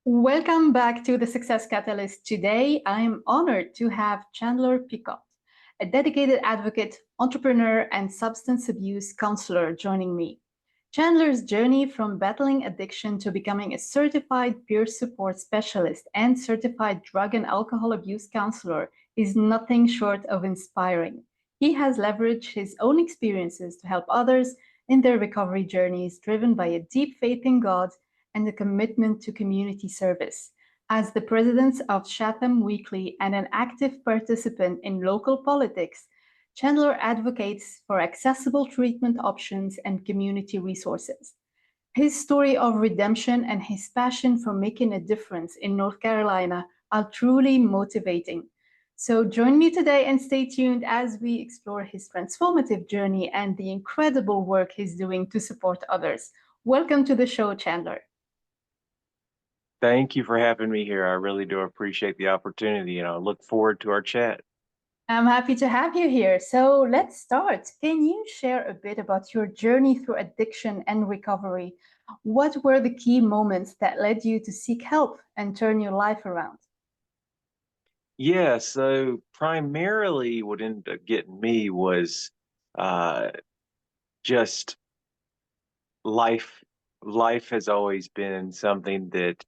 Welcome back to the Success Catalyst. Today, I am honored to have Chandler Picot, a dedicated advocate, entrepreneur, and substance abuse counselor joining me. Chandler's journey from battling addiction to becoming a certified peer support specialist and certified drug and alcohol abuse counselor is nothing short of inspiring. He has leveraged his own experiences to help others in their recovery journeys, driven by a deep faith in God and a commitment to community service. As the president of Chatham Weekly and an active participant in local politics, Chandler advocates for accessible treatment options and community resources. His story of redemption and his passion for making a difference in North Carolina are truly motivating. So join me today and stay tuned as we explore his transformative journey and the incredible work he's doing to support others. Welcome to the show, Chandler. Thank you for having me here. I really do appreciate the opportunity, and I look forward to our chat. I'm happy to have you here. So let's start. Can you share a bit about your journey through addiction and recovery? What were the key moments that led you to seek help and turn your life around? Yeah, so primarily what ended up getting me was uh, just life. Life has always been something that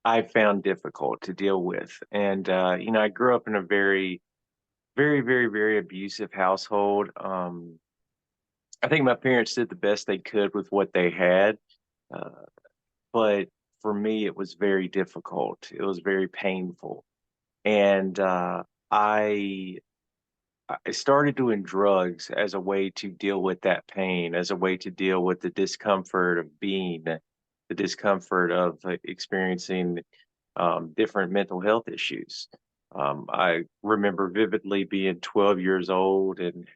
I found difficult to deal with. And, I grew up in a very, very, very, very abusive household. I think my parents did the best they could with what they had. Uh, but for me, it was very difficult. It was very painful. And I I started doing drugs as a way to deal with that pain, as a way to deal with the discomfort of being, the discomfort of experiencing different mental health issues. I remember vividly being 12 years old and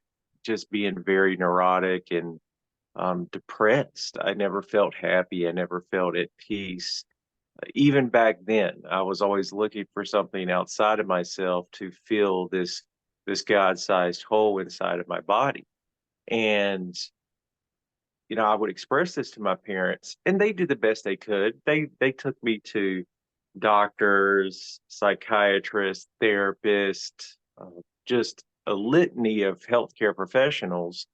just being very neurotic and depressed. I never felt happy. I never felt at peace. Even back then, I was always looking for something outside of myself to fill this God-sized hole inside of my body. And I would express this to my parents, and they did the best they could. They took me to doctors, psychiatrists, therapists, just a litany of healthcare professionals,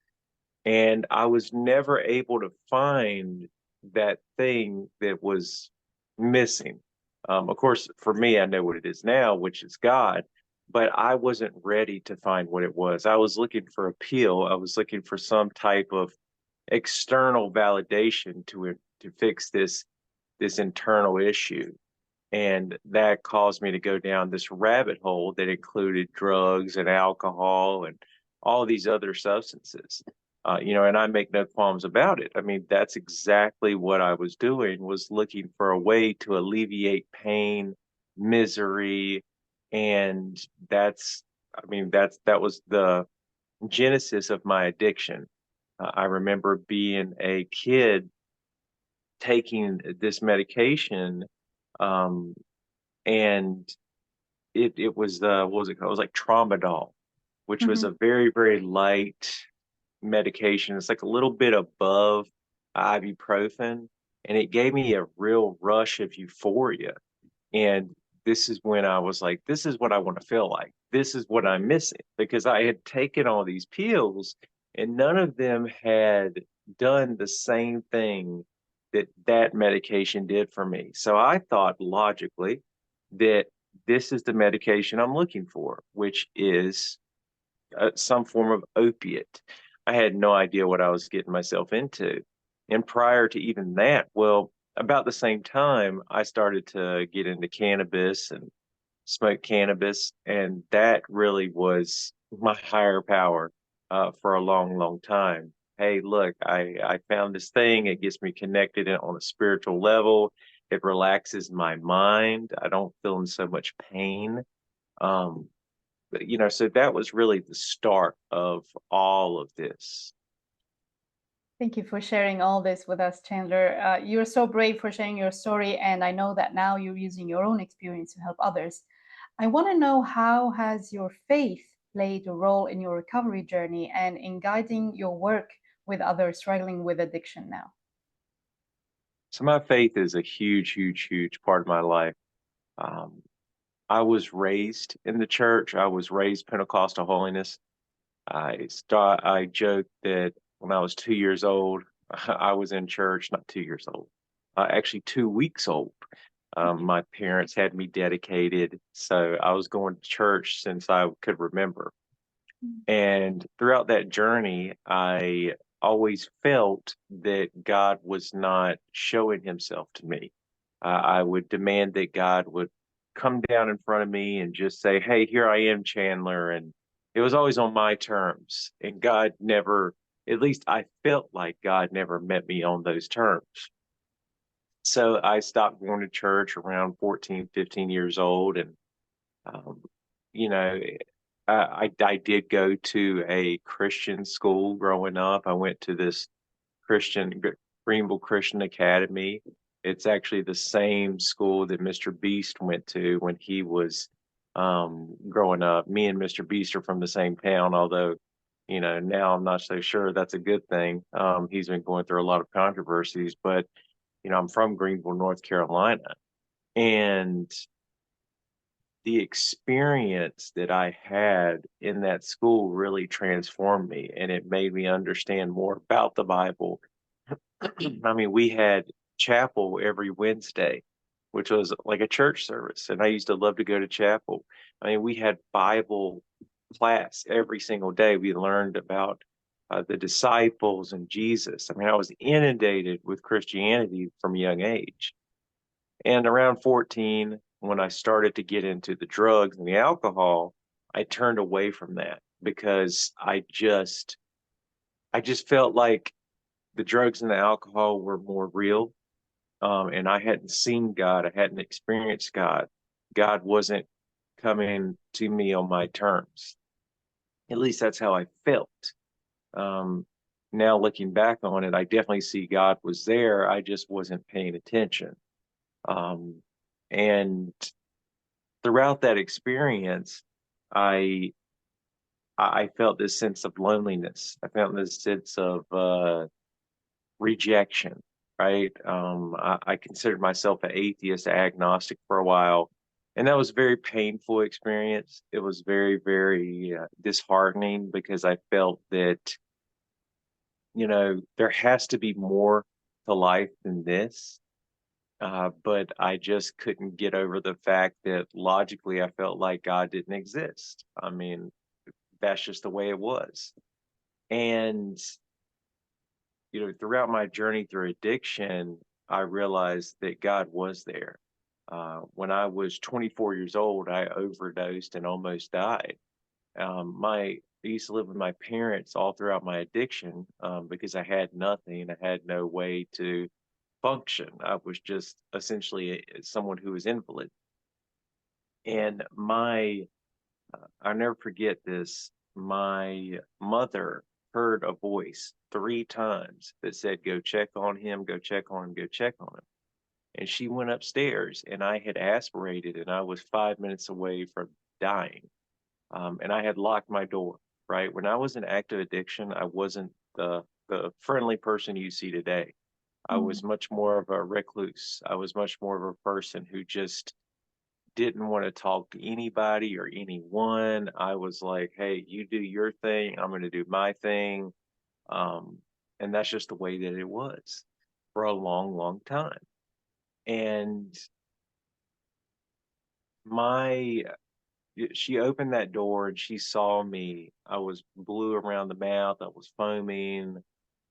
and I was never able to find that thing that was missing. Of course, for me, I know what it is now, which is God, but I wasn't ready to find what it was. I was looking for a pill. I was looking for some type of external validation to fix this internal issue. And that caused me to go down this rabbit hole that included drugs and alcohol and all these other substances. And I make no qualms about it. I mean, that's exactly what I was doing, was looking for a way to alleviate pain, misery, and that was the genesis of my addiction. I remember being a kid taking this medication, um, and it was the what was it called? It was like tramadol, which was Mhm. a very, very light medication. It's like a little bit above ibuprofen, and it gave me a real rush of euphoria. And this is when I was like, this is what I want to feel like. This is what I'm missing, because I had taken all these pills and none of them had done the same thing that medication did for me. So I thought logically that this is the medication I'm looking for, which is some form of opiate. I had no idea what I was getting myself into. And prior to even that, well, about the same time, I started to get into cannabis and smoke cannabis. And that really was my higher power for a long, long time. Hey, look, I found this thing. It gets me connected on a spiritual level. It relaxes my mind. I don't feel in so much pain. Um, so that was really the start of all of this. Thank you for sharing all this with us, Chandler. You're so brave for sharing your story, and I know that now you're using your own experience to help others. I want to know, how has your faith played a role in your recovery journey and in guiding your work with others struggling with addiction now? So my faith is a huge, huge, huge part of my life. Um, I was raised in the church. I was raised Pentecostal holiness. I joked that when I was 2 years old, I was in church, not 2 years old, actually 2 weeks old. My parents had me dedicated, so I was going to church since I could remember. And throughout that journey, I always felt that God was not showing himself to me. I would demand that God would come down in front of me and just say, "Hey, here I am, Chandler." And it was always on my terms. And God never, at least I felt like God never met me on those terms. So I stopped going to church around 14, 15 years old. And um, you know, I did go to a Christian school growing up. I went to this Greenville Christian Academy. It's actually the same school that Mr. Beast went to when he was growing up. Me and Mr. Beast are from the same town, although, now I'm not so sure that's a good thing. He's been going through a lot of controversies, but, I'm from Greenville, North Carolina. And the experience that I had in that school really transformed me, and it made me understand more about the Bible. I mean, we had chapel every Wednesday, which was like a church service, and I used to love to go to chapel. I mean, we had Bible class every single day. We learned about the disciples and Jesus. I mean, I was inundated with Christianity from a young age. And around 14, when I started to get into the drugs and the alcohol, I turned away from that because I just felt like the drugs and the alcohol were more real. And I hadn't seen God. I hadn't experienced God. God wasn't coming to me on my terms. At least that's how I felt. Um, Now looking back on it, I definitely see God was there. I just wasn't paying attention. Um, and throughout that experience, I I felt this sense of loneliness. I felt this sense of rejection. Right? I considered myself an atheist, agnostic for a while, and that was a very painful experience. It was very, very disheartening because I felt that there has to be more to life than this. But I just couldn't get over the fact that logically I felt like God didn't exist. I mean, that's just the way it was. And, throughout my journey through addiction, I realized that God was there. When I was 24 years old, I overdosed and almost died. I used to live with my parents all throughout my addiction because I had nothing. I had no way to function. I was just essentially someone who was invalid. And I'll never forget this. My mother heard a voice 3 times that said, "Go check on him, go check on him, go check on him." And she went upstairs, and I had aspirated, and I was 5 minutes away from dying. And I had locked my door, right? When I was in active addiction, I wasn't the friendly person you see today. I Mm. was much more of a recluse. I was much more of a person who just didn't want to talk to anybody or anyone. I was like, "Hey, you do your thing. I'm going to do my thing." Um, and that's just the way that it was for a long, long time. And my she opened that door and she saw me. I was blue around the mouth. I was foaming.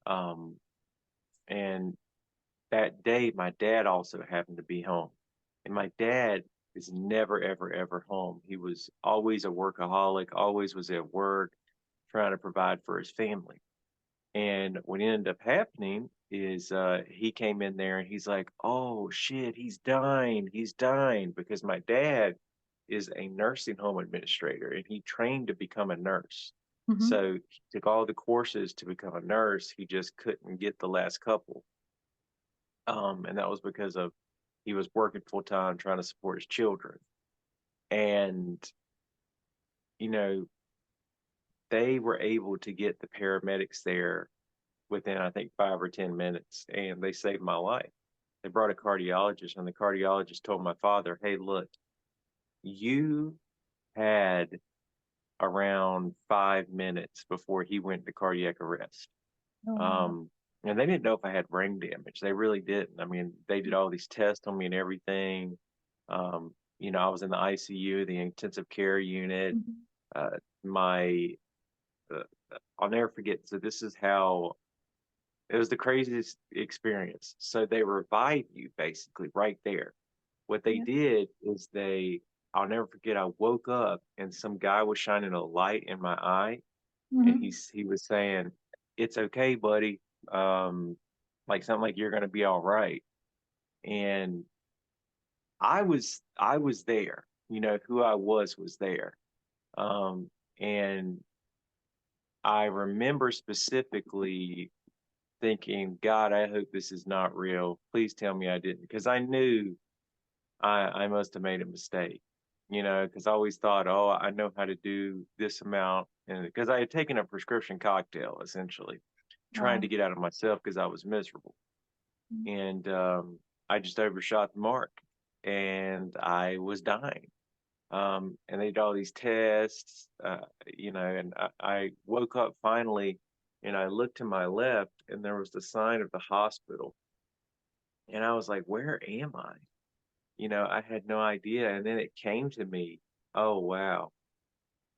Um, and that day, my dad also happened to be home. And my dad is never, ever, ever home. He was always a workaholic, always was at work, trying to provide for his family. And what ended up happening is he came in there and he's like, "Oh shit, he's dying," because my dad is a nursing home administrator and he trained to become a nurse. Mhm. So he took all the courses to become a nurse. He just couldn't get the last couple. And that was because of he was working full time trying to support his children. And, you know, they were able to get the paramedics there within, I think, 5 or 10 minutes, and they saved my life. they brought a cardiologist, and the cardiologist told my father, "Hey, look, you had around 5 minutes before he went into cardiac arrest." Oh, wow. And they didn't know if I had brain damage. They really didn't. I mean, they did all these tests on me and everything. I was in the ICU, the intensive care unit. Mhm. Uh, my, uh, I'll never forget. So this is how it was the craziest experience. So they revive you basically right there. What they Yeah. did is I'll never forget. I woke up and some guy was shining a light in my eye, and Mhm. he was saying, "It's okay, buddy. Like something like you're gonna be all right." And I was there. Who I was there. And I remember specifically thinking, God, I hope this is not real. Please tell me I didn't, because I knew I must have made a mistake. Because I always thought, oh, I know how to do this amount, and because I had taken a prescription cocktail essentially, trying to Wow. get out of myself because I was miserable. Mm. And I just overshot the mark, and I was dying. And they did all these tests, and I woke up finally, and I looked to my left, and there was the sign of the hospital. And I was like, where am I? I had no idea. And then it came to me, oh, wow,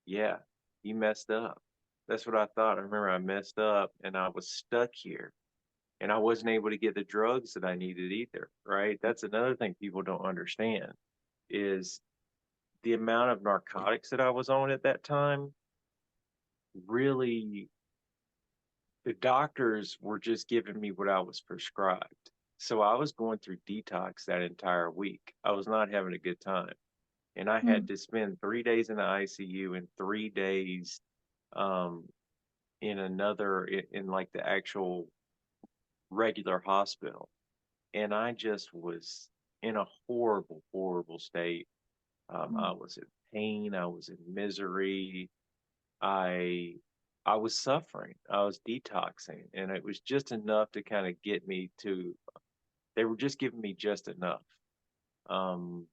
yeah, you messed up. That's what I thought. I remember I messed up and I was stuck here, and I wasn't able to get the drugs that I needed either, right? That's another thing people don't understand is the amount of narcotics that I was on at that time. Really, the doctors were just giving me what I was prescribed. So I was going through detox that entire week. I was not having a good time. And I had Mm. to spend 3 days in the ICU and 3 days um, in like the actual regular hospital. And I just was in a horrible, horrible state. I Mm. was in pain. I was in misery. I I was suffering. I was detoxing, and it was just enough to kind of get me to. They were just giving me just enough. Um,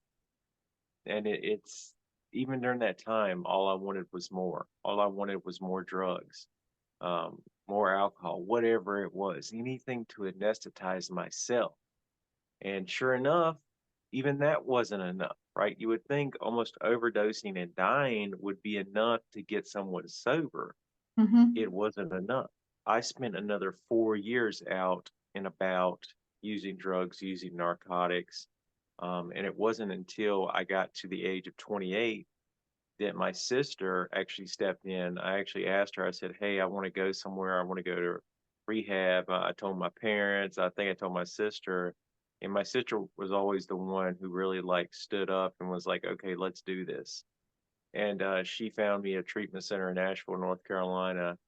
and it's even during that time, all I wanted was more. All I wanted was more drugs, more alcohol, whatever it was, anything to anesthetize myself. And sure enough, even that wasn't enough, right? You would think almost overdosing and dying would be enough to get someone sober. Mhm. It wasn't enough. I spent another 4 years out and about using drugs, using narcotics. And it wasn't until I got to the age of 28 that my sister actually stepped in. I actually asked her, I said, "Hey, I want to go somewhere. I want to go to rehab." I told my parents, I think I told my sister, and my sister was always the one who really like stood up and was like, "Okay, let's do this." And she found me a treatment center in Asheville, North Carolina.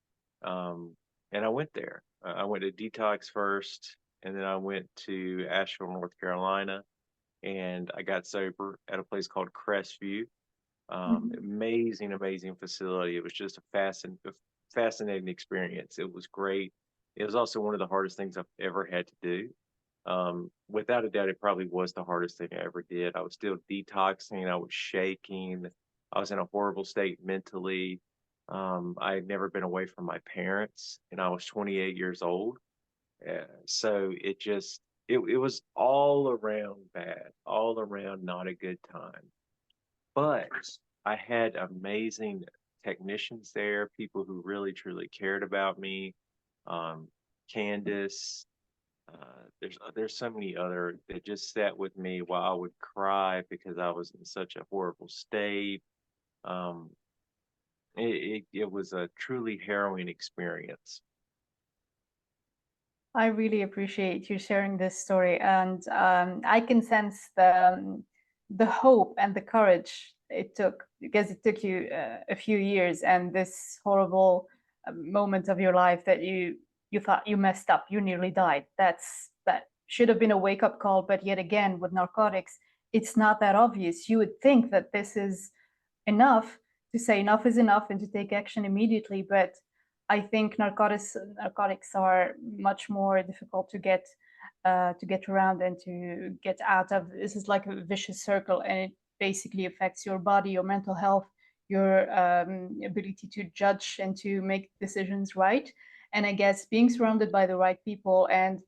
Um, and I went there. I went to detox first, and then I went to Asheville, North Carolina, and I got sober at a place called Crestview. Mhm. Amazing, amazing facility. It was just a fascinating experience. It was great. It was also one of the hardest things I've ever had to do. Without a doubt, it probably was the hardest thing I ever did. I was still detoxing. I was shaking. I was in a horrible state mentally. I had never been away from my parents, and I was 28 years old. So it was all around bad, all around not a good time. But I had amazing technicians there, people who really truly cared about me. Um, Candace, there's so many other that just sat with me while I would cry because I was in such a horrible state. Um, it was a truly harrowing experience. I really appreciate you sharing this story, and I can sense the hope and the courage it took, because it took you a few years and this horrible moment of your life that you thought you messed up, you nearly died. That should have been a wake up call, but yet again with narcotics, it's not that obvious. You would think that this is enough to say enough is enough and to take action immediately, but I think narcotics are much more difficult to get to get around and to get out of. This is like a vicious circle, and it basically affects your body, your mental health, your ability to judge and to make decisions right. And I guess being surrounded by the right people, and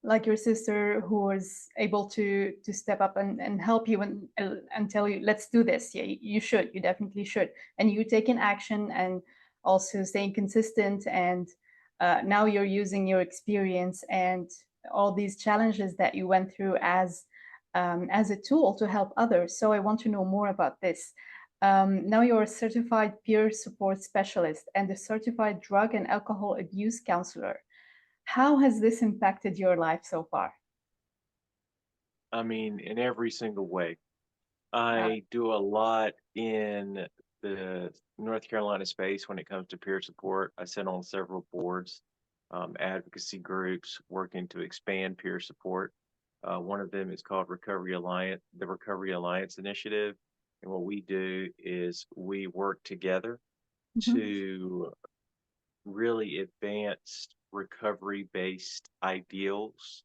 like your sister who was able to step up and help you and tell you, let's do this. Yeah, you should, you definitely should. And you taking action and also staying consistent. And now you're using your experience and all these challenges that you went through as a tool to help others. So I want to know more about this. Now you're a certified peer support specialist and a certified drug and alcohol abuse counselor. How has this impacted your life so far? I mean, in every single way. Uh, I do a lot in the North Carolina space when it comes to peer support. I sit on several boards, advocacy groups working to expand peer support. One of them is called Recovery Alliance, the Recovery Alliance Initiative. And what we do is we work together mhm, to really advance recovery-based ideals,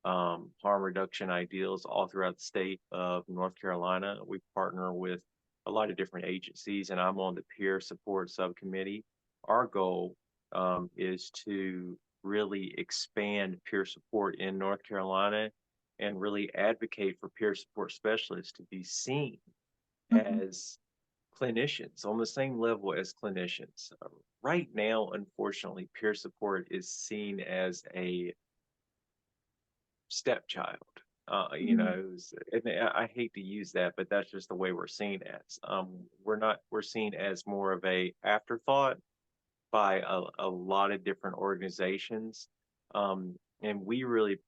harm reduction ideals all throughout the state of North Carolina. We partner with a lot of different agencies, and I'm on the peer support subcommittee. Our goal is to really expand peer support in North Carolina and really advocate for peer support specialists to be seen mhm, as clinicians on the same level as clinicians. Right now, unfortunately, peer support is seen as a stepchild. mhm, And I hate to use that, but that's just the way we're seen as. We're seen as more of a afterthought by a lot of different organizations. And we really,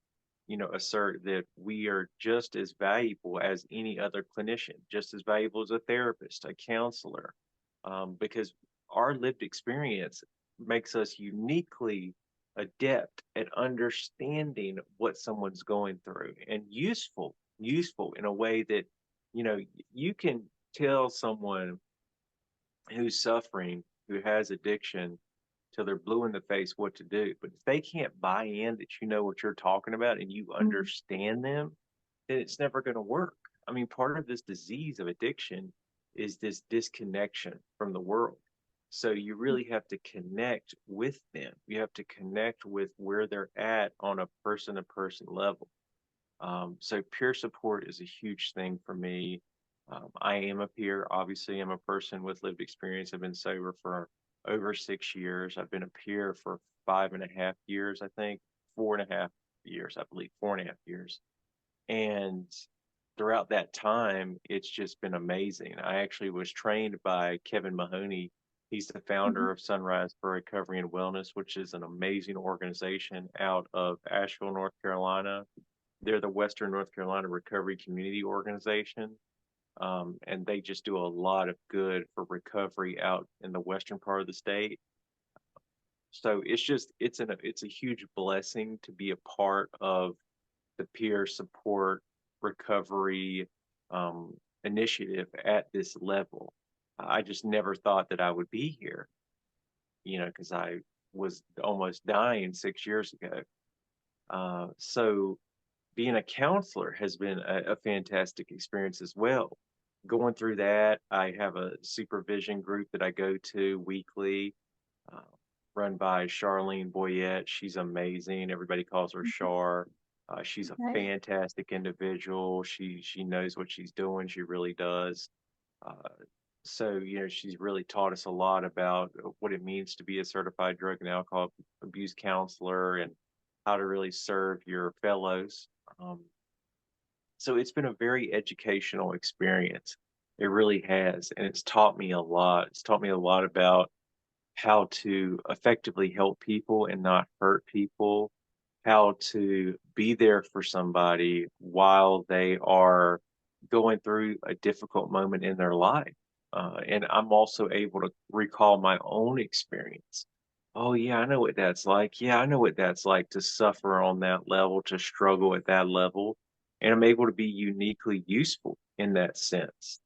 assert that we are just as valuable as any other clinician, just as valuable as a therapist, a counselor, because our lived experience makes us uniquely adept at understanding what someone's going through and useful in a way that, you know, you can tell someone who's suffering, who has addiction, till they're blue in the face what to do. But if they can't buy in that you know what you're talking about and you mhm, understand them, then it's never going to work. I mean, part of this disease of addiction is this disconnection from the world. So you really have to connect with them. You have to connect with where they're at on a person to person level. So peer support is a huge thing for me. I am a peer. Obviously, I'm a person with lived experience. I've been sober for over 6 years. I've been a peer for 5.5 years, I think, 4.5 years, I believe, 4.5 years. And throughout that time, it's just been amazing. I actually was trained by Kevin Mahoney. He's the mhm, founder of Sunrise for Recovery and Wellness, which is an amazing organization out of Asheville, North Carolina. They're the Western North Carolina Recovery Community Organization, and they just do a lot of good for recovery out in the western part of the state. So it's a huge blessing to be a part of the peer support recovery um, initiative at this level. I just never thought that I would be here, because I was almost dying 6 years ago. So being a counselor has been a fantastic experience as well. Going through that, I have a supervision group that I go to weekly, uh, run by Charlene Boyette. She's amazing. Everybody calls her mhm. Char. She's a Nice. fantastic individual. She knows what she's doing. She really does. Uh, so, she's really taught us a lot about what it means to be a certified drug and alcohol abuse counselor and how to really serve your fellows. Um, so it's been a very educational experience. It really has. And it's taught me a lot. It's taught me a lot about how to effectively help people and not hurt people, how to be there for somebody while they are going through a difficult moment in their life. And I'm also able to recall my own experience. Oh, yeah, I know what that's like. Yeah, I know what that's like to suffer on that level, to struggle at that level. And I'm able to be uniquely useful in that sense.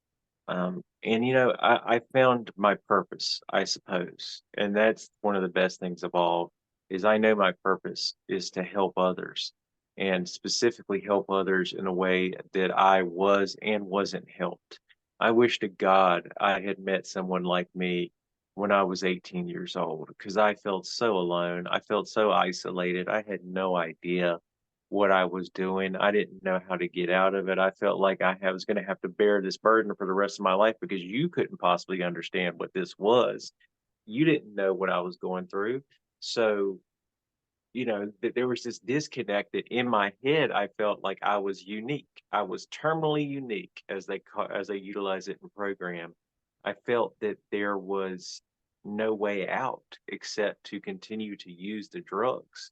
And I found my purpose, I suppose, and that's one of the best things of all is I know my purpose is to help others. and specifically help others in a way that I was and wasn't helped. I wish to God I had met someone like me when I was 18 years old because I felt so alone. I felt so isolated. I had no idea what I was doing. I didn't know how to get out of it. I felt like was going to have to bear this burden for the rest of my life because you couldn't possibly understand what this was. You didn't know what I was going through. So, that there was this disconnect that in my head I felt like I was unique. I was terminally unique as they utilize it in program. I felt that there was no way out except to continue to use the drugs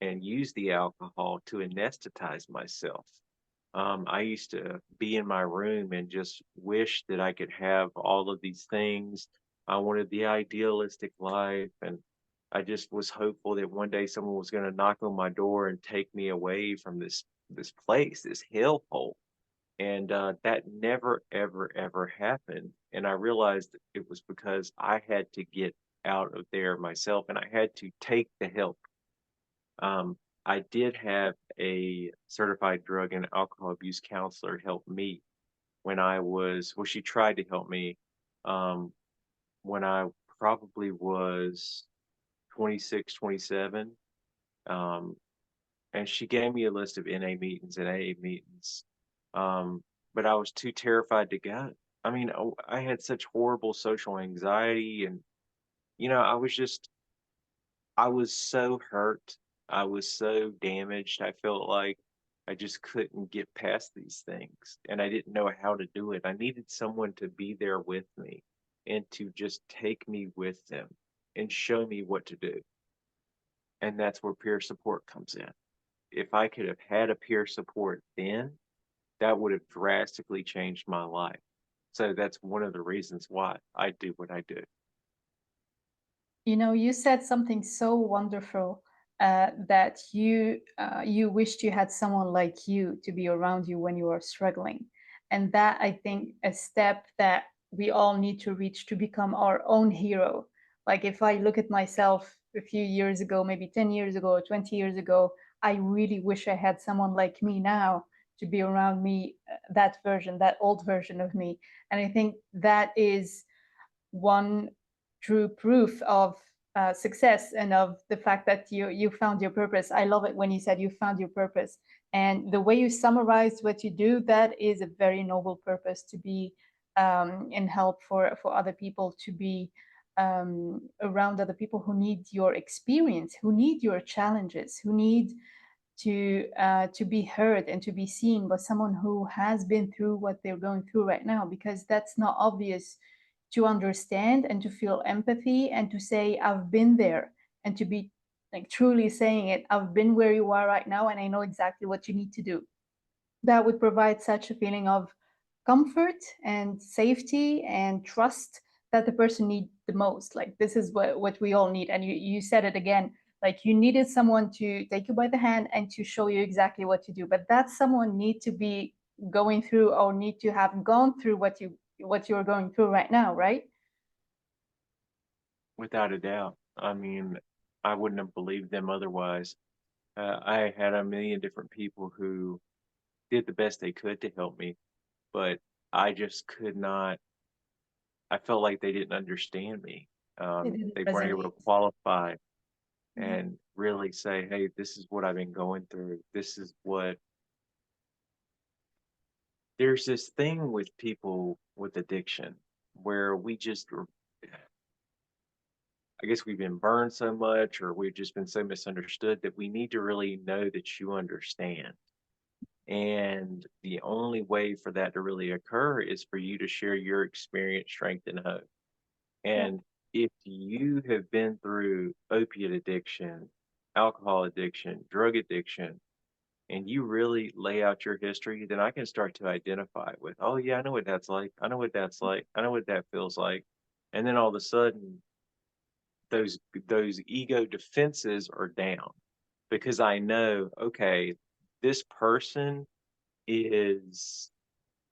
and use the alcohol to anesthetize myself. I used to be in my room and just wish that I could have all of these things. I wanted the idealistic life, and I just was hopeful that one day someone was going to knock on my door and take me away from this place, this hellhole. And that never, ever, ever happened. And I realized it was because I had to get out of there myself, and I had to take the help. I did have a certified drug and alcohol abuse counselor help me she tried to help me um, when I probably was 26, 27. Um, and she gave me a list of NA meetings and AA meetings. But I was too terrified to go. I mean, I had such horrible social anxiety, and, I was I was so hurt. I was so damaged. I felt like I just couldn't get past these things and I didn't know how to do it. I needed someone to be there with me and to just take me with them and show me what to do. And that's where peer support comes in. If I could have had a peer support then, that would have drastically changed my life. So that's one of the reasons why I do what I do. You said something so wonderful, that you wished you had someone like you to be around you when you are struggling, and that I think a step that we all need to reach to become our own hero. Like if I look at myself a few years ago, maybe 10 years ago or 20 years ago, I really wish I had someone like me now to be around me, that version, that old version of me. And I think that is one true proof of success and of the fact that you found your purpose. I love it when you said you found your purpose, and the way you summarized what you do, that is a very noble purpose, to be in help for other people, to be around other people who need your experience, who need your challenges, who need to be heard and to be seen by someone who has been through what they're going through right now, because that's not obvious to understand and to feel empathy and to say I've been there, and to be like truly saying it, I've been where you are right now and I know exactly what you need to do. That would provide such a feeling of comfort and safety and trust that the person needs the most. Like this is what we all need. And you said it again, like you needed someone to take you by the hand and to show you exactly what to do, but that someone need to be going through or need to have gone through what you're going through right now, right? Without a doubt. I mean, I wouldn't have believed them otherwise. I had a million different people who did the best they could to help me, but I just could not. I felt like they didn't understand me. It didn't They weren't able resonate. to qualify Mhm. and really say, "Hey, this is what I've been going through. This is what." There's this thing with people with addiction where I guess we've been burned so much, or we've just been so misunderstood that we need to really know that you understand. And the only way for that to really occur is for you to share your experience, strength, and hope. Yeah. And if you have been through opiate addiction, alcohol addiction, drug addiction, and you really lay out your history, then I can start to identify with, oh, yeah, I know what that's like. I know what that's like. I know what that feels like. And then all of a sudden, those those ego defenses are down because I know, okay, this person is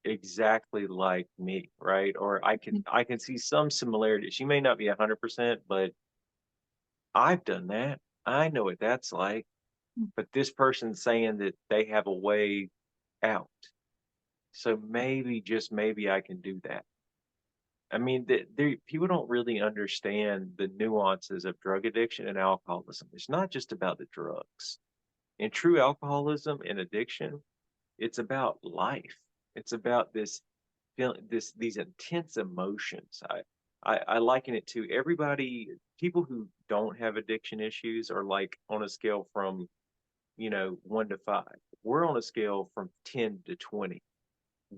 exactly like me, right? Or I can see some similarities. She may not be 100%, but I've done that. I know what that's like. but this person's saying that they have a way out. So maybe, just maybe, I can do that. I mean, people don't really understand the nuances of drug addiction and alcoholism. It's not just about the drugs. In true alcoholism and addiction, it's about life. It's about this feeling, these intense emotions. I liken it to everybody. People who don't have addiction issues are like on a scale from 1 to 5. We're on a scale from 10 to 20.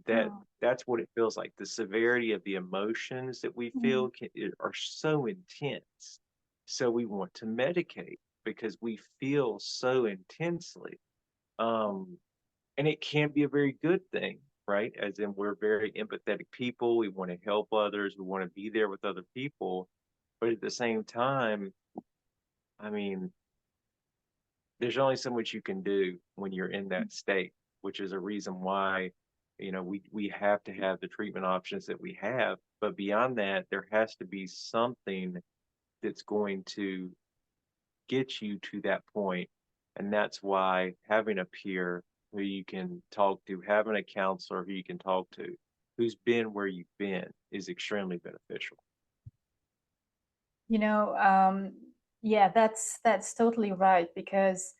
Oh. That's what it feels like. The severity of the emotions that we feel are so intense. So we want to medicate because we feel so intensely. And it can be a very good thing, right? As in, we're very empathetic people. We want to help others. We want to be there with other people. But at the same time, I mean, there's only so much you can do when you're in that state, which is a reason why, we have to have the treatment options that we have. But beyond that, there has to be something that's going to get you to that point. And that's why having a peer who you can talk to, having a counselor who you can talk to, who's been where you've been, is extremely beneficial. Yeah, that's totally right, because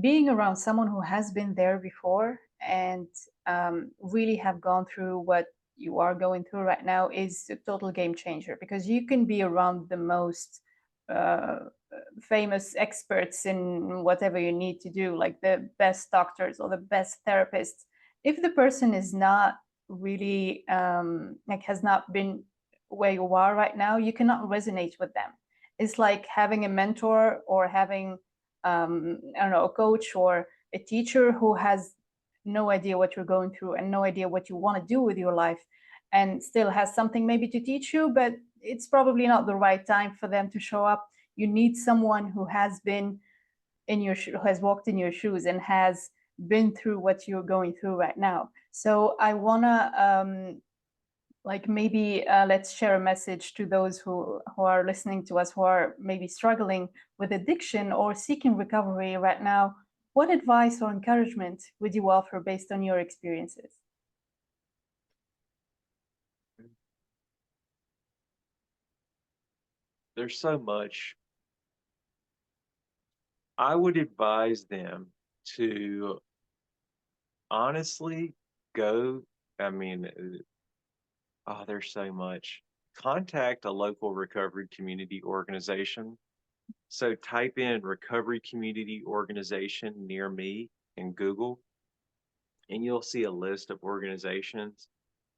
being around someone who has been there before and really have gone through what you are going through right now is a total game changer, because you can be around the most uh, famous experts in whatever you need to do, like the best doctors or the best therapists. If the person is not really like has not been where you are right now, you cannot resonate with them. It's like having a mentor or having I don't know, a coach or a teacher who has no idea what you're going through and no idea what you want to do with your life, and still has something maybe to teach you, but it's probably not the right time for them to show up. You need someone who has been in your who has walked in your shoes and has been through what you're going through right now. So I wanna like maybe let's share a message to those who are listening to us, who are maybe struggling with addiction or seeking recovery right now. What advice or encouragement would you offer based on your experiences? There's so much. I would advise them to honestly go. I mean, oh, there's so much. Contact a local recovery community organization. So type in recovery community organization near me in Google, and you'll see a list of organizations.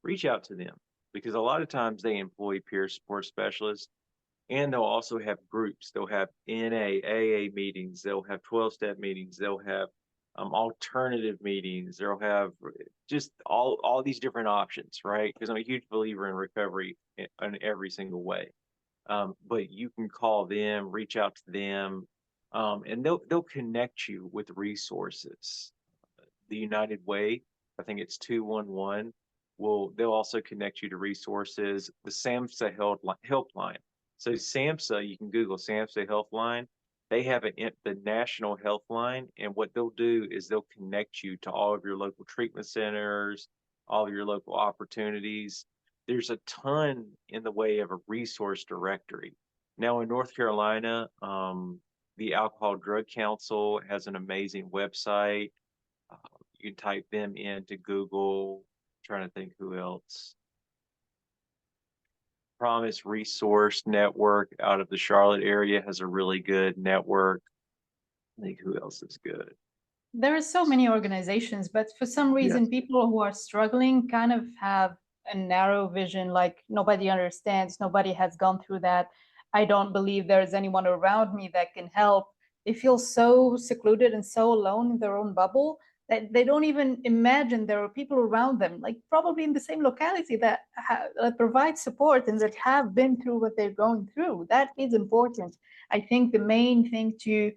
Reach out to them, because a lot of times they employ peer support specialists, and they'll also have groups. They'll have NA, AA meetings. They'll have 12-step meetings. They'll have alternative meetings. They'll have just all these different options, right? Because I'm a huge believer in recovery in every single way. But you can call them, reach out to them, and they'll connect you with resources. The United Way, I think it's 211. They'll also connect you to resources. The SAMHSA helpline. So SAMHSA, you can Google SAMHSA helpline. They have the national helpline, and what they'll do is they'll connect you to all of your local treatment centers, all of your local opportunities. There's a ton in the way of a resource directory. Now in North Carolina, the Alcohol Drug Council has an amazing website. You can type them into Google. I'm trying to think who else. Promise Resource Network out of the Charlotte area has a really good network. I think who else is good? There are so many organizations, but for some Yes. reason, people who are struggling kind of have a narrow vision, like nobody understands, nobody has gone through that. I don't believe there's anyone around me that can help. They feel so secluded and so alone in their own bubble that they don't even imagine there are people around them, like probably in the same locality, that provide support and that have been through what they're going through. That is important. I think the main thing to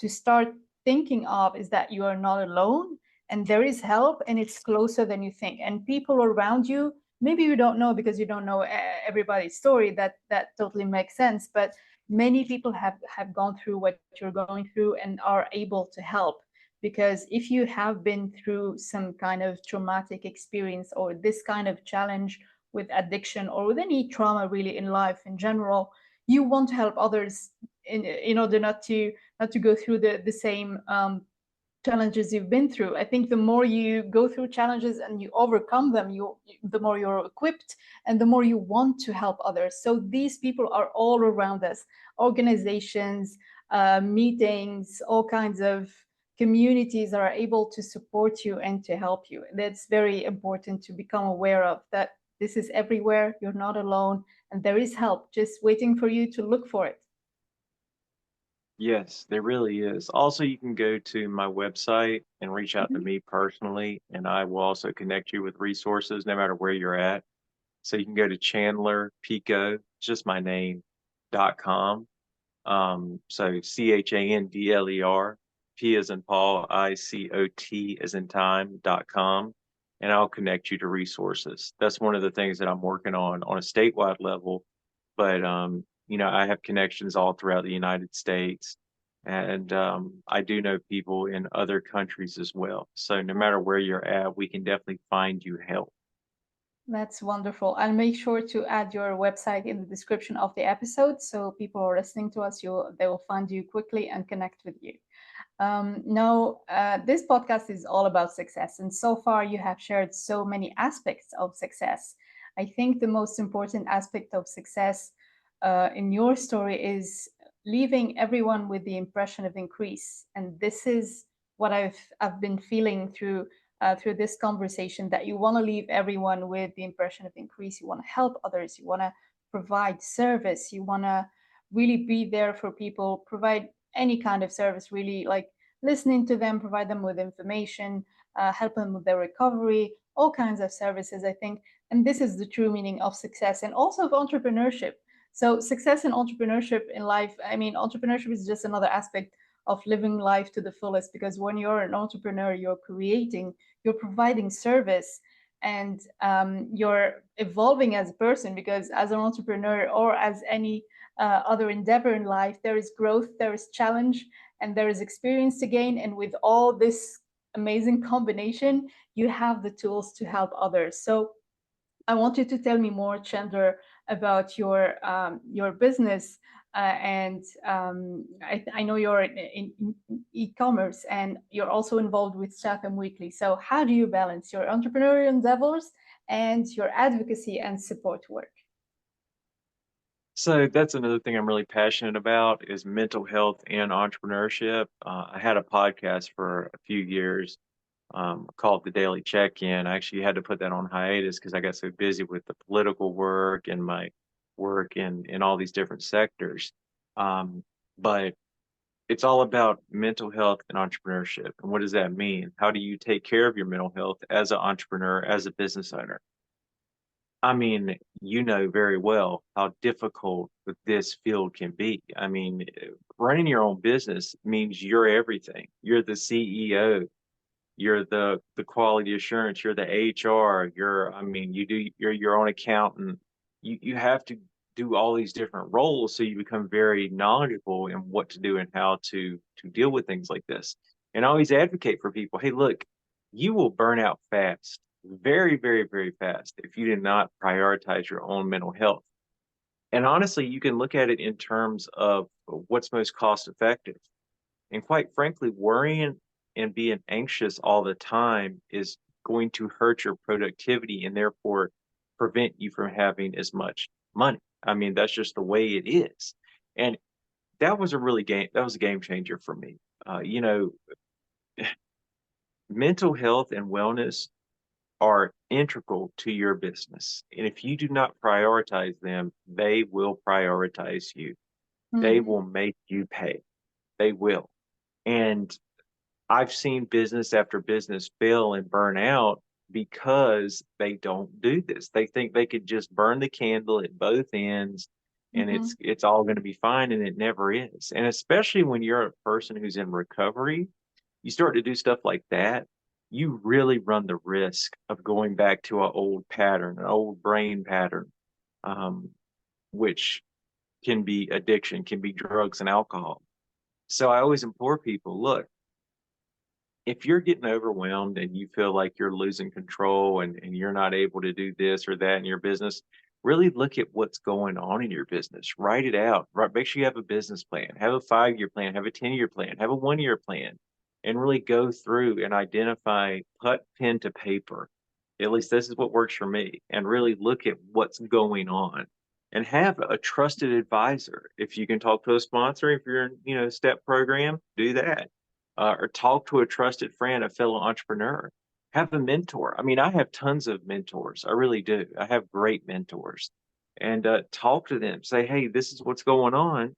start thinking of is that you are not alone and there is help and it's closer than you think. And people around you, maybe you don't know because you don't know everybody's story. That totally makes sense. But many people have gone through what you're going through and are able to help. Because if you have been through some kind of traumatic experience or this kind of challenge with addiction or with any trauma really in life in general, you want to help others in order not to go through the same challenges you've been through. I think the more you go through challenges and you overcome them, the more you're equipped and the more you want to help others. So these people are all around us, organizations, meetings, all kinds of communities are able to support you and to help you. That's very important to become aware of, that this is everywhere, you're not alone, and there is help just waiting for you to look for it. Yes, there really is. Also, you can go to my website and reach out to Mhm. me personally, and I will also connect you with resources no matter where you're at. So you can go to Chandler Picot, just my name, .com. So Chandler, P as in Paul, ICOT as in time, .com, and I'll connect you to resources. That's one of the things that I'm working on a statewide level. But I have connections all throughout the United States, and I do know people in other countries as well. So no matter where you're at, we can definitely find you help. That's wonderful. I'll make sure to add your website in the description of the episode so people who are listening to us, they will find you quickly and connect with you. Now, this podcast is all about success, and so far you have shared so many aspects of success. I think the most important aspect of success in your story is leaving everyone with the impression of increase, and this is what I've been feeling through this conversation, that you want to leave everyone with the impression of increase. You want to help others. You want to provide service. You want to really be there for people, provide any kind of service, really, like listening to them, provide them with information, help them with their recovery, all kinds of services, I think. And this is the true meaning of success and also of entrepreneurship. So, success in entrepreneurship in life, I mean, entrepreneurship is just another aspect of living life to the fullest, because when you're an entrepreneur, you're creating, you're providing service, and you're evolving as a person, because as an entrepreneur or as any other endeavor in life, there is growth, there is challenge, and there is experience to gain. And with all this amazing combination, you have the tools to help others. So I want you to tell me more, Chandler, about your business. And I know you're in e-commerce, and you're also involved with Chatham Weekly. So how do you balance your entrepreneurial endeavors and your advocacy and support work? So that's another thing I'm really passionate about is mental health and entrepreneurship. I had a podcast for a few years called The Daily Check-In. I actually had to put that on hiatus because I got so busy with the political work and my work in all these different sectors. But it's all about mental health and entrepreneurship. And what does that mean? How do you take care of your mental health as an entrepreneur, as a business owner? I mean, you know very well how difficult this field can be. I mean, running your own business means you're everything. You're the CEO, you're the quality assurance, you're the HR, you're your own accountant. You have to do all these different roles so you become very knowledgeable in what to do and how to deal with things like this. And I always advocate for people, hey, look, you will burn out fast, very, very, very fast if you do not prioritize your own mental health. And honestly, you can look at it in terms of what's most cost effective. And quite frankly, worrying and being anxious all the time is going to hurt your productivity and therefore prevent you from having as much money. I mean, that's just the way it is. And that was a game changer for me. Mental health and wellness are integral to your business. And if you do not prioritize them, they will prioritize you. They Mhm. will make you pay. They will. And I've seen business after business fail and burn out because they don't do this. They think they could just burn the candle at both ends and Mhm. it's all going to be fine, and it never is. And especially when you're a person who's in recovery, you start to do stuff like that, you really run the risk of going back to an old pattern, an old brain pattern, um, which can be addiction, can be drugs and alcohol. So I always implore people, look, if you're getting overwhelmed and you feel like you're losing control and you're not able to do this or that in your business, really look at what's going on in your business. Write it out. Right, make sure you have a business plan, have a 5-year plan, have a 10-year plan, have a 1-year plan, and really go through and identify, put pen to paper. At least this is what works for me, and really look at what's going on and have a trusted advisor. If you can talk to a sponsor, if you're in, STEP program, do that, or talk to a trusted friend, a fellow entrepreneur. Have a mentor. I mean, I have tons of mentors. I really do. I have great mentors. And talk to them. Say, hey, this is what's going on.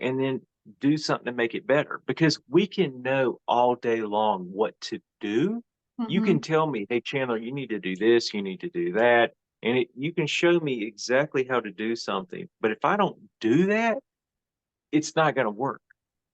And then do something to make it better. Because we can know all day long what to do. You can tell me, hey, Chandler, you need to do this, you need to do that. And you can show me exactly how to do something. But if I don't do that, it's not going to work.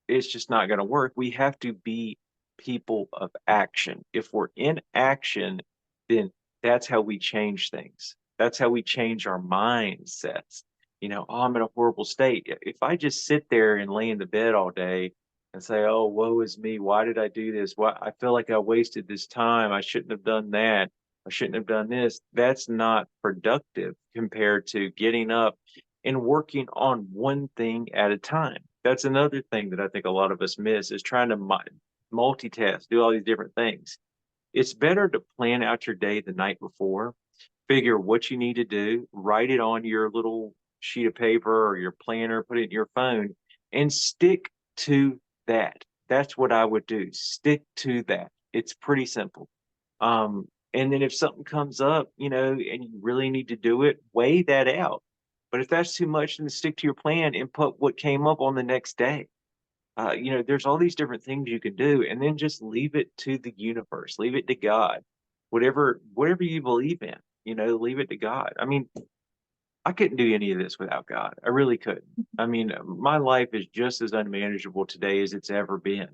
It's just not going to work. We have to be people of action. If we're in action, then that's how we change things. That's how we change our mindsets. Oh, I'm in a horrible state. If I just sit there and lay in the bed all day and say, oh, woe is me. Why did I do this? Why I feel like I wasted this time. I shouldn't have done that. I shouldn't have done this. That's not productive compared to getting up and working on one thing at a time. That's another thing that I think a lot of us miss is trying to multitask, do all these different things. It's better to plan out your day the night before, figure what you need to do, write it on your little sheet of paper or your planner, put it in your phone, and stick to that. That's what I would do. Stick to that. It's pretty simple. And then if something comes up, and you really need to do it, weigh that out. But if that's too much, then stick to your plan and put what came up on the next day. There's all these different things you can do, and then just leave it to the universe, leave it to God, whatever you believe in, leave it to God. I mean, I couldn't do any of this without God. I really couldn't. I mean, my life is just as unmanageable today as it's ever been.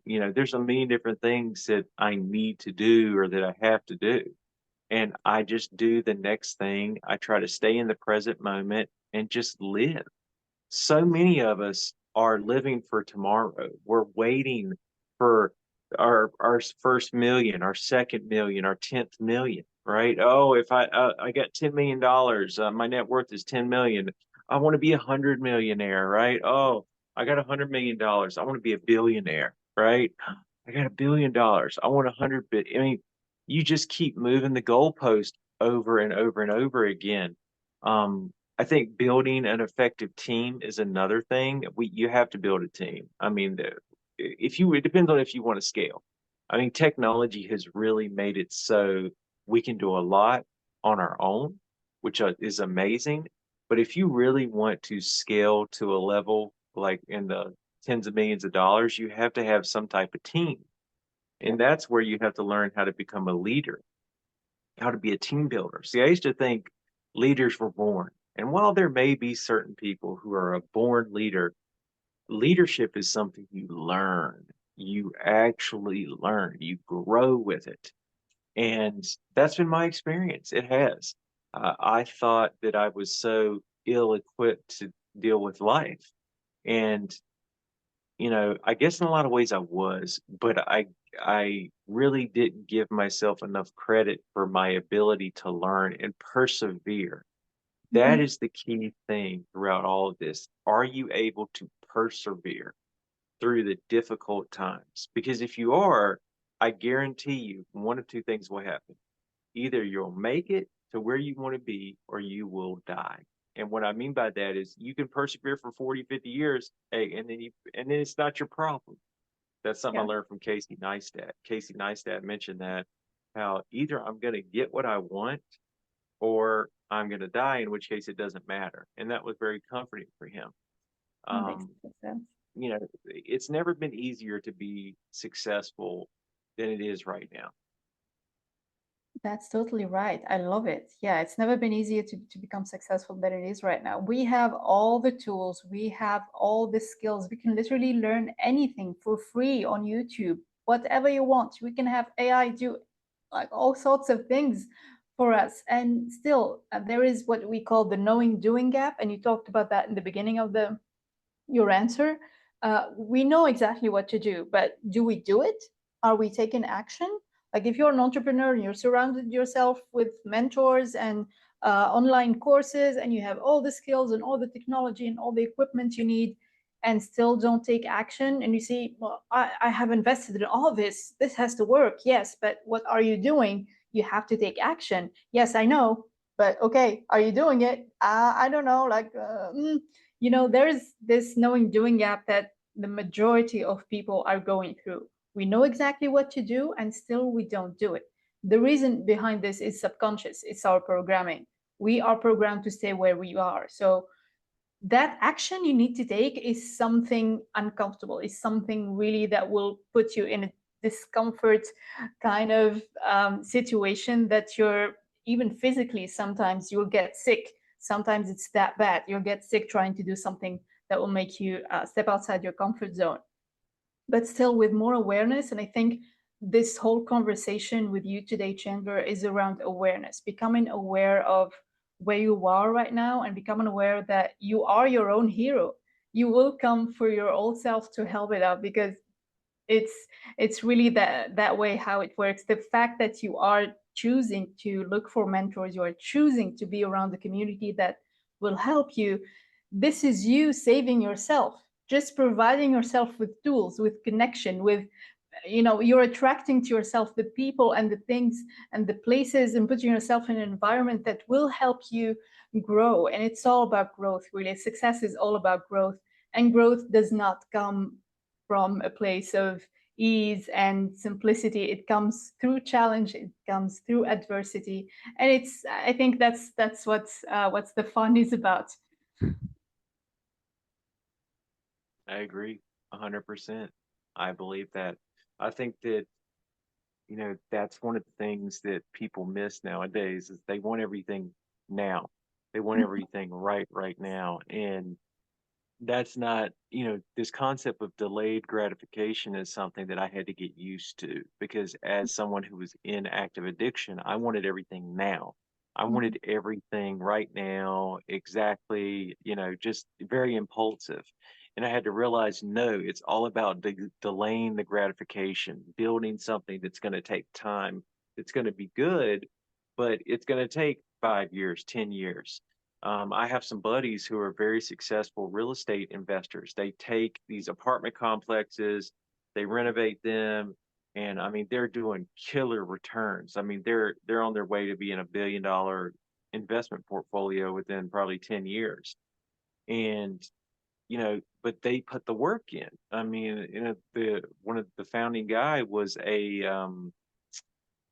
There's a million different things that I need to do or that I have to do. And I just do the next thing. I try to stay in the present moment and just live. So many of us are living for tomorrow. We're waiting for our first million, our second million, our 10th million, right? Oh, if I got $10 million, my net worth is 10 million. I want to be 100 millionaire, right? Oh, I got $100 million. I want to be a billionaire, right? I got $1 billion. I want 100 billion. I mean, you just keep moving the goalpost over and over and over again. I think building an effective team is another thing. You have to build a team. I mean, it depends on if you want to scale. I mean, technology has really made it so we can do a lot on our own, which is amazing. But if you really want to scale to a level like in the tens of millions of dollars, you have to have some type of team. And that's where you have to learn how to become a leader, how to be a team builder. See, I used to think leaders were born. And while there may be certain people who are a born leader, leadership is something you learn. You actually learn, you grow with it. And that's been my experience. It has. I thought that I was so ill equipped to deal with life. And I guess in a lot of ways I was, but I really didn't give myself enough credit for my ability to learn and persevere. That is the key thing throughout all of this. Are you able to persevere through the difficult times? Because if you are, I guarantee you one of two things will happen. Either you'll make it to where you want to be or you will die. And what I mean by that is you can persevere for 40, 50 years, hey, and then it's not your problem. That's something I learned from Casey Neistat. Casey Neistat mentioned that how either I'm going to get what I want or I'm going to die, in which case it doesn't matter. And that was very comforting for him. Makes sense. It's never been easier to be successful than it is right now. That's totally right. I love it. Yeah, it's never been easier to become successful than it is right now. We have all the tools, we have all the skills. We can literally learn anything for free on YouTube, whatever you want. We can have AI do like all sorts of things for us. And still, there is what we call the knowing doing gap. And you talked about that in the beginning of your answer. We know exactly what to do, but do we do it? Are we taking action? Like if you're an entrepreneur and you're surrounded yourself with mentors and online courses, and you have all the skills and all the technology and all the equipment you need, and still don't take action, and you see, well, I have invested in all this has to work. Yes, but what are you doing? You have to take action. Yes, I know, but okay, are you doing it? I don't know, like there's this knowing doing gap that the majority of people are going through. We know exactly what to do and still we don't do it. The reason behind this is subconscious. It's our programming. We are programmed to stay where we are. So that action you need to take is something uncomfortable, is something really that will put you in a discomfort kind of situation, that you're even physically, sometimes you'll get sick. Sometimes it's that bad. You'll get sick trying to do something that will make you step outside your comfort zone. But still with more awareness. And I think this whole conversation with you today, Chandler, is around awareness, becoming aware of where you are right now and becoming aware that you are your own hero. You will come for your old self to help it out, because it's it's really that way how it works. The fact that you are choosing to look for mentors, you are choosing to be around the community that will help you, this is you saving yourself, just providing yourself with tools, with connection, with you're attracting to yourself the people and the things and the places, and putting yourself in an environment that will help you grow. And it's all about growth, really. Success is all about growth, and growth does not come from a place of ease and simplicity. It comes through challenge, it comes through adversity, and I think that's what's the fun is about. I agree 100%. I believe that. I think that, that's one of the things that people miss nowadays is they want everything now. They want everything right now. And that's not, this concept of delayed gratification is something that I had to get used to because as someone who was in active addiction, I wanted everything now. I Mhm. wanted everything right now, exactly, just very impulsive. And I had to realize, no, it's all about delaying the gratification, building something that's going to take time, it's going to be good, but it's going to take 5 years, 10 years. I have some buddies who are very successful real estate investors. They take these apartment complexes, they renovate them, and I mean they're doing killer returns. I mean they're on their way to being $1 billion investment portfolio within probably 10 years. And but they put the work in. I mean, the one of the founding guy was a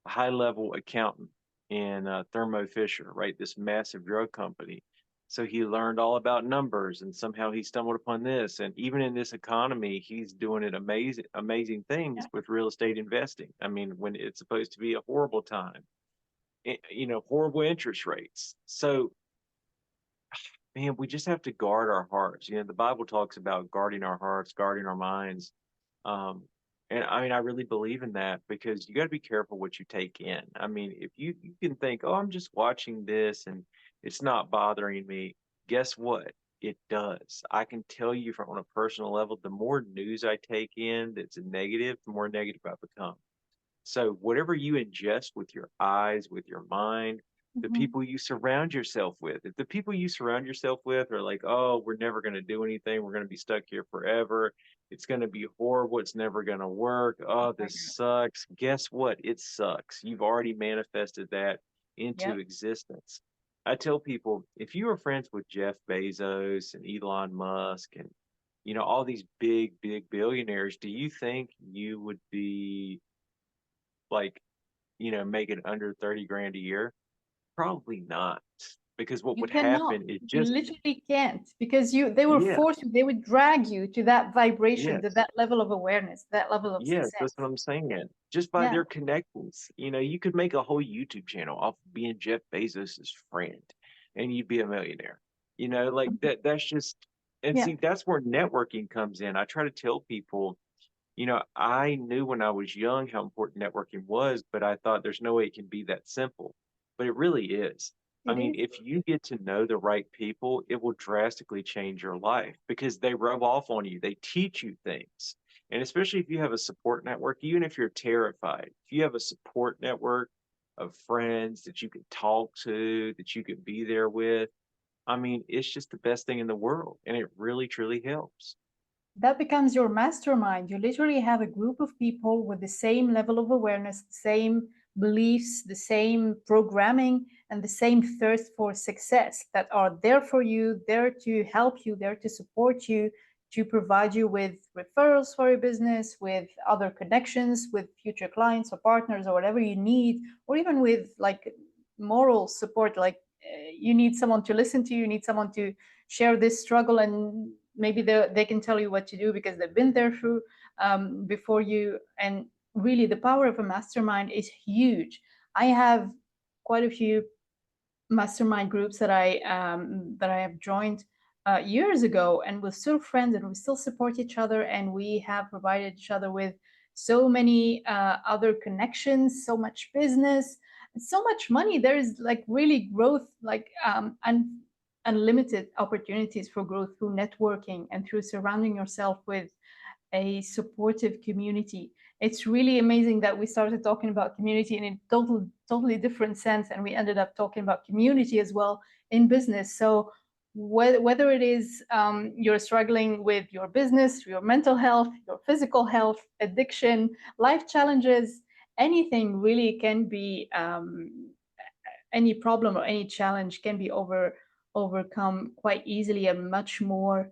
high level accountant in Thermo Fisher, right? This massive drug company. So he learned all about numbers and somehow he stumbled upon this. And even in this economy, he's doing it amazing Yeah. things with real estate investing. I mean, when it's supposed to be a horrible time, horrible interest rates. So, man, we just have to guard our hearts. The Bible talks about guarding our hearts, guarding our minds. Um, and I mean, I really believe in that because you got to be careful what you take in. I mean, if you can think, oh, I'm just watching this and it's not bothering me, guess what? It does. I can tell you from on a personal level, the more news I take in that's negative, the more negative I become. So whatever you ingest with your eyes, with your mind, the Mhm. people you surround yourself with, if the people you surround yourself with are like, oh, we're never going to do anything, we're going to be stuck here forever, it's going to be horrible, it's never going to work, oh, I this agree. sucks. Guess what? It sucks. You've already manifested that into Yep. existence. I tell people if you were friends with Jeff Bezos and Elon Musk and all these big billionaires, do you think you would be like making under 30 grand a year? Probably not. Because what You would cannot. happen is You just, literally can't, because they will yeah, force you, they would drag you to that vibration, to yes, that level of awareness, that level of yes, success. that's what I'm saying. Just by Yeah. their connections, you could make a whole YouTube channel off being Jeff Bezos's friend and you'd be a millionaire. Like Mhm. that's just, and Yeah. see, that's where networking comes in. I try to tell people, I knew when I was young how important networking was, but I thought there's no way it can be that simple. but it really is. I It mean, is. if you get to know the right people, it will drastically change your life because they rub off on you. They teach you things. And especially if you have a support network, even if you're terrified, if you have a support network of friends that you can talk to, that you can be there with, I mean, it's just the best thing in the world. And it really, truly helps. That becomes your mastermind. You literally have a group of people with the same level of awareness, the same beliefs, the same programming, and the same thirst for success that are there for you, there to help you, there to support you, to provide you with referrals for your business, with other connections, with future clients or partners or whatever you need, or even with like moral support, like you need someone to listen to, you need someone to share this struggle, and maybe they can tell you what to do because they've been there through before you. And really, the power of a mastermind is huge. I have quite a few mastermind groups that I have joined years ago, and we're still friends and we still support each other, and we have provided each other with so many other connections, so much business, so much money. There is like really growth, like and unlimited opportunities for growth through networking and through surrounding yourself with a supportive community. It's really amazing that we started talking about community in a totally different sense, and we ended up talking about community as well in business. So whether it is you're struggling with your business, your mental health, your physical health, addiction, life challenges, anything really can be any problem or any challenge can be overcome quite easily, and much more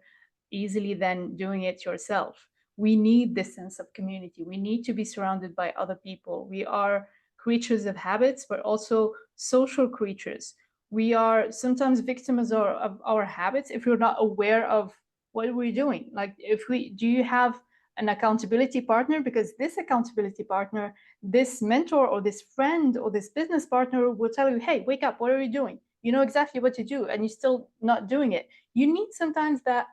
easily than doing it yourself. We need this sense of community. We need to be surrounded by other people. We are creatures of habits, but also social creatures. We are sometimes victims of our habits if we're not aware of what we're doing. Like, if we do, you have an accountability partner? Because this accountability partner, this mentor or this friend or this business partner will tell you, hey, wake up, what are you doing? You know exactly what to do and you're still not doing it. You need sometimes that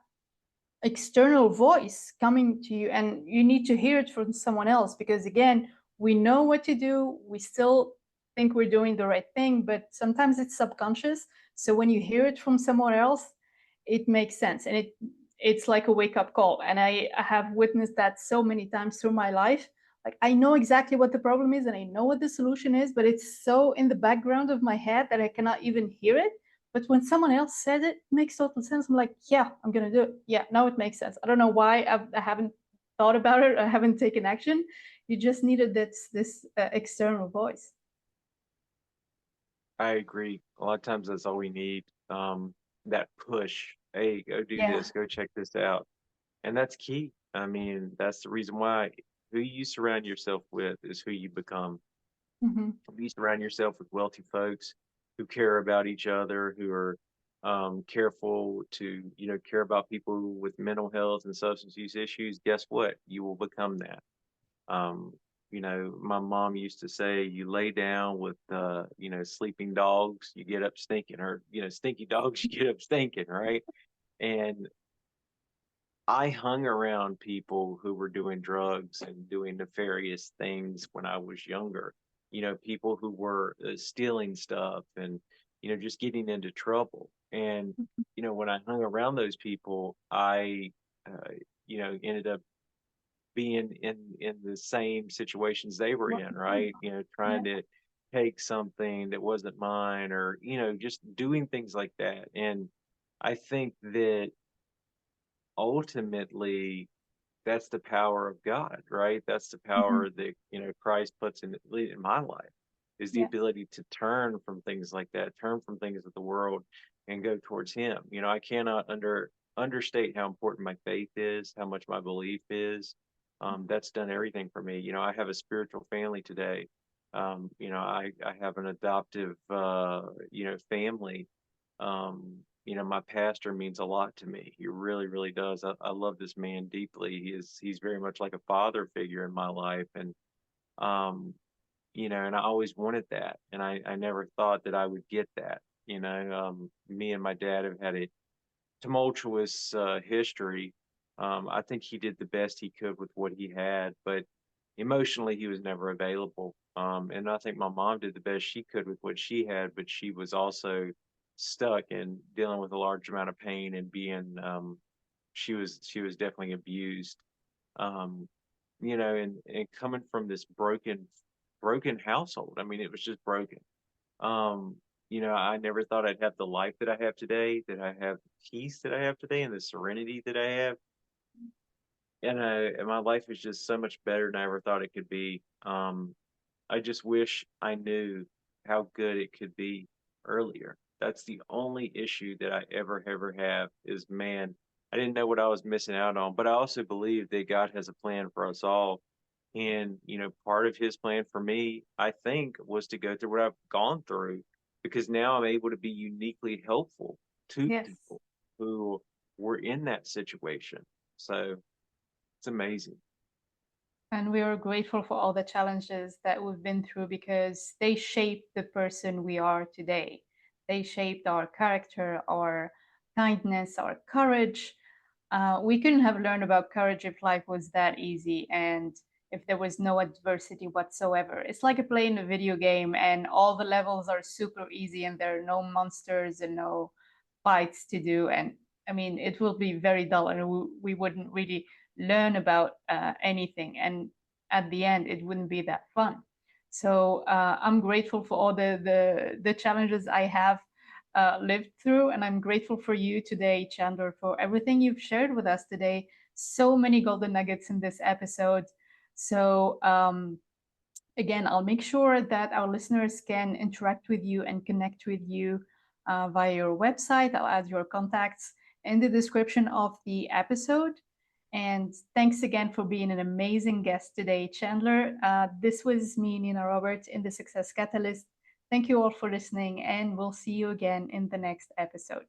external voice coming to you, and you need to hear it from someone else, because again, we know what to do, we still think we're doing the right thing, but sometimes it's subconscious. So when you hear it from someone else, it makes sense, and it's like a wake-up call. And I have witnessed that so many times through my life. Like, I know exactly what the problem is and I know what the solution is, but it's so in the background of my head that I cannot even hear it. But when someone else said it, it makes total sense. I'm like, yeah, I'm gonna do it. Yeah, now it makes sense. I don't know why I haven't thought about it. I haven't taken action. You just needed this external voice. I agree. A lot of times that's all we need. That push. Hey, go do Yeah. this, go check this out. And that's key. I mean, that's the reason why who you surround yourself with is who you become. Hmm. If you surround yourself with wealthy folks who care about each other, who are careful to, care about people with mental health and substance use issues, guess what? You will become that. Um, my mom used to say, you lay down with, sleeping dogs, you get up stinking, or, stinky dogs, you get up stinking, right? And I hung around people who were doing drugs and doing nefarious things when I was younger. People who were stealing stuff and, just getting into trouble. And, when I hung around those people, I, ended up being in the same situations they were in, right? Yeah. Trying to take something that wasn't mine, or, just doing things like that. And I think that ultimately that's the power of God, right? That's the Hmm. power that, Christ puts in my life, is the Yeah. ability to turn from things like that, turn from things of the world and go towards him. I cannot understate how important my faith is, how much my belief is. That's done everything for me. I have a spiritual family today. I have an adoptive family. My pastor means a lot to me. He really, really does. I love this man deeply. He's very much like a father figure in my life. And and I always wanted that. And I never thought that I would get that. Me and my dad have had a tumultuous history. I think he did the best he could with what he had, but emotionally he was never available. And I think my mom did the best she could with what she had, but she was also stuck in dealing with a large amount of pain and being she was definitely abused. Um, and coming from this broken household. I mean, it was just broken. Um, I never thought I'd have the life that I have today, that I have the peace that I have today and the serenity that I have. And my life is just so much better than I ever thought it could be. I just wish I knew how good it could be earlier. That's the only issue that I ever have is, man, I didn't know what I was missing out on. But I also believe that God has a plan for us all. And, part of his plan for me, I think, was to go through what I've gone through, because now I'm able to be uniquely helpful to Yes. people who were in that situation. So it's amazing. And we are grateful for all the challenges that we've been through because they shaped the person we are today. They shaped our character, our kindness, our courage. We couldn't have learned about courage if life was that easy and if there was no adversity whatsoever. It's like playing a video game and all the levels are super easy and there are no monsters and no fights to do. And I mean, it will be very dull and we wouldn't really learn about anything. And at the end, it wouldn't be that fun. So I'm grateful for all the challenges I have lived through. And I'm grateful for you today, Chandler, for everything you've shared with us today. So many golden nuggets in this episode. So, again, I'll make sure that our listeners can interact with you and connect with you via your website. I'll add your contacts in the description of the episode. And thanks again for being an amazing guest today, Chandler. This was me, Nina Roberts, in the Success Catalyst. Thank you all for listening, and we'll see you again in the next episode.